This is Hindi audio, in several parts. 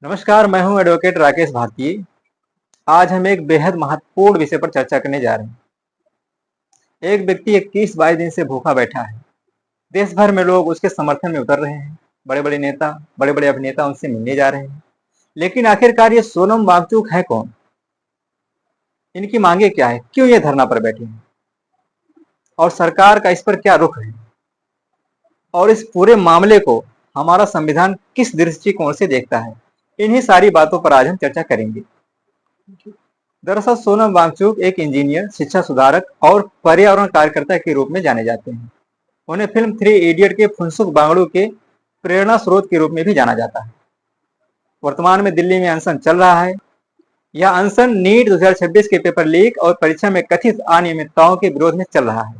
नमस्कार, मैं हूं एडवोकेट राकेश भारती। आज हम एक बेहद महत्वपूर्ण विषय पर चर्चा करने जा रहे हैं। एक व्यक्ति 21-22 दिन से भूखा बैठा है। देश भर में लोग उसके समर्थन में उतर रहे हैं। बड़े-बड़े नेता, बड़े-बड़े अभिनेता उनसे मिलने जा रहे हैं। लेकिन आखिरकार ये सोनम वांगचुक है कौन? इनकी मांगे क्या है? क्यों ये धरना पर बैठे हैं? और सरकार का इस पर क्या रुख है? और इस पूरे मामले को हमारा संविधान किस दृष्टिकोण से देखता है? इन्हीं सारी बातों पर आज हम चर्चा करेंगे। दरअसल सोनम वांगचुक एक इंजीनियर, शिक्षा सुधारक और पर्यावरण कार्यकर्ता के रूप में जाने जाते हैं। उन्हें फिल्म 3 इडियट के फुनसुक वांगडू के प्रेरणा स्रोत के रूप में भी जाना जाता है। वर्तमान में दिल्ली में अनशन चल रहा है। यह अनशन नीट 2026 के पेपर लीक और परीक्षा में कथित अनियमितताओं के विरोध में चल रहा है।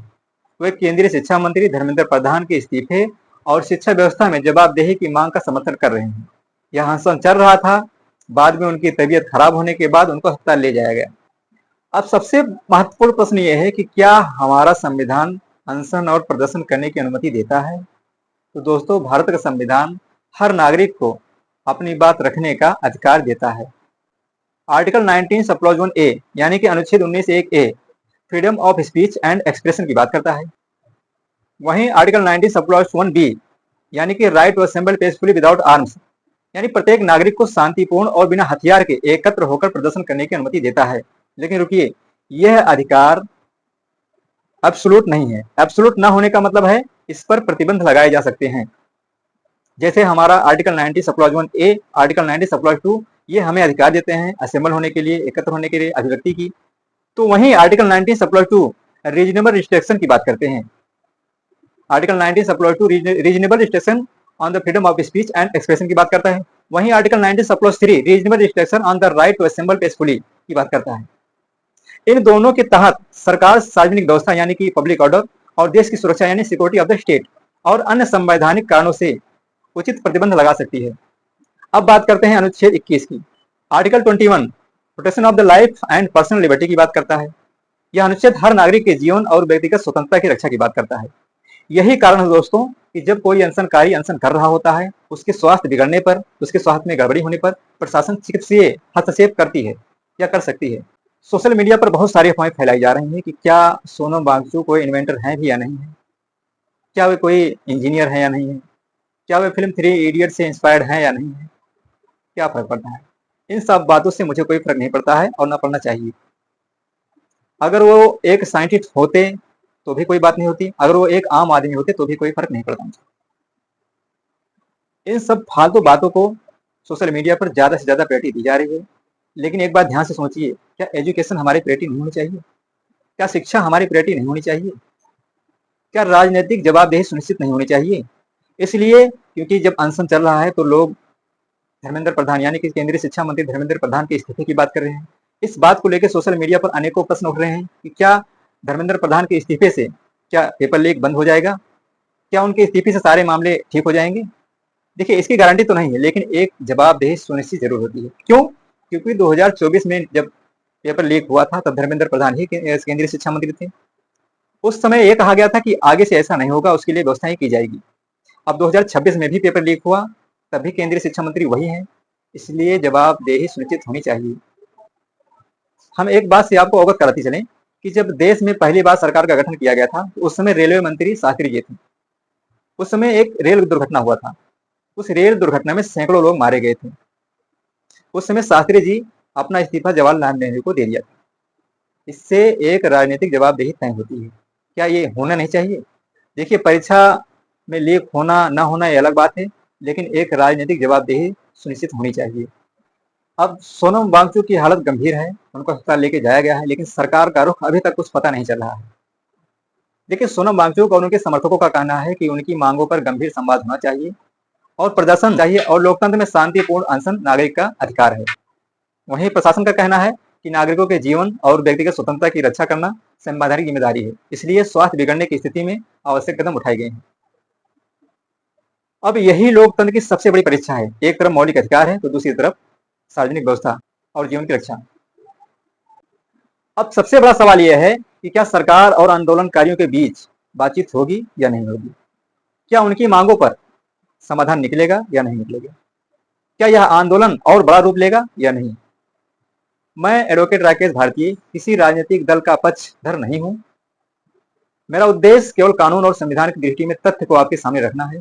वे केंद्रीय शिक्षा मंत्री धर्मेंद्र प्रधान के इस्तीफे और शिक्षा व्यवस्था में जवाबदेही की मांग का समर्थन कर रहे हैं। यह अनशन चल रहा था, बाद में उनकी तबीयत खराब होने के बाद उनको अस्पताल ले जाया गया। अब सबसे महत्वपूर्ण प्रश्न यह है कि क्या हमारा संविधान अनशन और प्रदर्शन करने की अनुमति देता है? तो दोस्तों, भारत का संविधान हर नागरिक को अपनी बात रखने का अधिकार देता है। आर्टिकल 19 सब क्लॉज 1A यानी कि अनुच्छेद 19(1)(a freedom of speech and expression की बात करता है। वहीं आर्टिकल 19 सब क्लॉज 1B यानी कि right to assemble peacefully without arms यानी प्रत्येक नागरिक को शांतिपूर्ण और बिना हथियार के एकत्र होकर प्रदर्शन करने की अनुमति देता है। लेकिन रुकिए, यह अधिकार एब्सोल्यूट नहीं है। एब्सोल्यूट ना होने का मतलब है इस पर प्रतिबंध लगाए जा सकते हैं। जैसे हमारा article 90 sub clause 1A, article 90 सब क्लॉज 2 ये हमें अधिकार देते हैं असेंबल होने के लिए, एकत्र होने के लिए, अभिव्यक्ति की। तो वहीं article 19 sub clause 2 reasonable restriction की बात करते हैं। Article 19 sub clause 2 reasonable restriction on the freedom of speech and expression की बात करता है। वहीं article 19 sub clause 3 reasonable restriction on the right to assemble peacefully की बात करता है। इन दोनों के तहत सरकार सार्वजनिक व्यवस्था यानी कि पब्लिक ऑर्डर और देश की सुरक्षा यानी सिक्योरिटी ऑफ द स्टेट और अन्य संवैधानिक कारणों से उचित प्रतिबंध लगा सकती है। अब बात करते हैं अनुच्छेद 21 की। Article 21 protection of the life and personal liberty की बात करता है। यह अनुच्छेद हर नागरिक के जीवन और व्यक्तिगत स्वतंत्रता की रक्षा की बात करता है। यही कारण है दोस्तों कि जब कोई अनशनकारी अनशन कर रहा होता है, उसके स्वास्थ्य बिगड़ने पर, उसके स्वास्थ्य में गड़बड़ी होने पर प्रशासन चिकित्सीय हस्तक्षेप करती है या कर सकती है। सोशल मीडिया पर बहुत सारी अफवाहें फैलाई जा रही हैं कि क्या सोनम वांगचुक कोई इन्वेंटर है भी या नहीं है, क्या वे कोई इंजीनियर है या नहीं है, क्या वे फिल्म 3 इडियट से इंस्पायर्ड है या नहीं है, क्या फर्क पड़ता है? इन सब बातों से मुझे कोई फर्क नहीं पड़ता है और ना पड़ना चाहिए। अगर वो एक साइंटिस्ट होते तो भी कोई बात नहीं होती, अगर वो एक आम आदमी होते तो भी कोई फर्क नहीं पड़ता मुझे। इन सब फालतू बातों को सोशल मीडिया पर ज्यादा से ज्यादा प्रायोरिटी दी जा रही है। लेकिन एक बात ध्यान से सोचिए, क्या एजुकेशन हमारी प्रायोरिटी नहीं होनी चाहिए? क्या शिक्षा हमारी प्रायोरिटी नहीं होनी चाहिए? क्या राजनीतिक जवाबदेही सुनिश्चित नहीं होनी चाहिए? इसलिए क्योंकि जब अनशन चल रहा है तो लोग धर्मेंद्र प्रधान यानी कि केंद्रीय शिक्षा मंत्री धर्मेंद्र प्रधान के इस्तीफे की बात कर रहे हैं। इस बात को लेकर सोशल मीडिया पर अनेकों प्रश्न उठ रहे हैं कि क्या धर्मेंद्र प्रधान के इस्तीफे से क्या पेपर लीक बंद हो जाएगा? क्या उनके इस्तीफे से सारे मामले ठीक हो जाएंगे? देखिए, इसकी गारंटी तो नहीं है, लेकिन एक जवाबदेही सुनिश्चित जरूर होती है। क्यों? क्योंकि 2024 में जब पेपर लीक हुआ था तब धर्मेंद्र प्रधान ही केंद्रीय शिक्षा मंत्री थे। उस समय यह कहा गया था कि आगे से ऐसा नहीं होगा, उसके लिए व्यवस्थाएं की जाएगी। अब 2026 में भी पेपर लीक हुआ, तभी केंद्रीय शिक्षा मंत्री वही हैं। इसलिए जवाबदेही सुनिश्चित होनी चाहिए। हम एक बात से आपको अवगत कराते चलें कि जब देश में पहली बार सरकार का गठन किया गया था तो उस समय रेलवे मंत्री शास्त्री जी थे। उस समय एक रेल दुर्घटना हुआ था। उस रेल दुर्घटना में सैकड़ों लोग मारे गए थे। उस समय शास्त्री जी अपना इस्तीफा जवाहरलाल नेहरू को दे दिया था। इससे एक राजनीतिक जवाबदेही तय होती है। क्या ये होना नहीं चाहिए? देखिए, परीक्षा में लीक होना ना होना ये अलग बात है, लेकिन एक राजनीतिक जवाबदेही सुनिश्चित होनी चाहिए। अब सोनम वांगचुक की हालत गंभीर है, उनको अस्पताल लेके जाया गया है, लेकिन सरकार का रुख अभी तक कुछ पता नहीं चल रहा है। देखिए, सोनम वांगचुक और उनके समर्थकों का कहना है कि उनकी मांगों पर गंभीर संवाद होना चाहिए और प्रदर्शन चाहिए और लोकतंत्र में शांतिपूर्ण अनशन नागरिक का अधिकार है। वहीं प्रशासन का कहना है कि नागरिकों के जीवन और व्यक्तिगत स्वतंत्रता की रक्षा करना संवैधानिक जिम्मेदारी है, इसलिए स्वास्थ्य बिगड़ने की स्थिति में आवश्यक कदम उठाए गए हैं। अब यही लोकतंत्र की सबसे बड़ी परीक्षा है। एक तरफ मौलिक अधिकार है तो दूसरी तरफ सार्वजनिक व्यवस्था और जीवन की रक्षा। अब सबसे बड़ा सवाल यह है कि क्या सरकार और आंदोलनकारियों के बीच बातचीत होगी या नहीं होगी? क्या उनकी मांगों पर समाधान निकलेगा या नहीं निकलेगा? क्या यह आंदोलन और बड़ा रूप लेगा या नहीं? मैं एडवोकेट राकेश भारतीय किसी राजनीतिक दल का पक्षधर नहीं हूं। मेरा उद्देश्य केवल कानून और संविधान की दृष्टि में तथ्य को आपके सामने रखना है।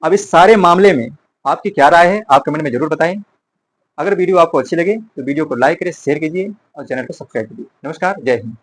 अब इस सारे मामले में आपकी क्या राय है, आप कमेंट में जरूर बताएं। अगर वीडियो आपको अच्छी लगे तो वीडियो को लाइक करें, शेयर कीजिए और चैनल को सब्सक्राइब कीजिए। नमस्कार, जय हिंद।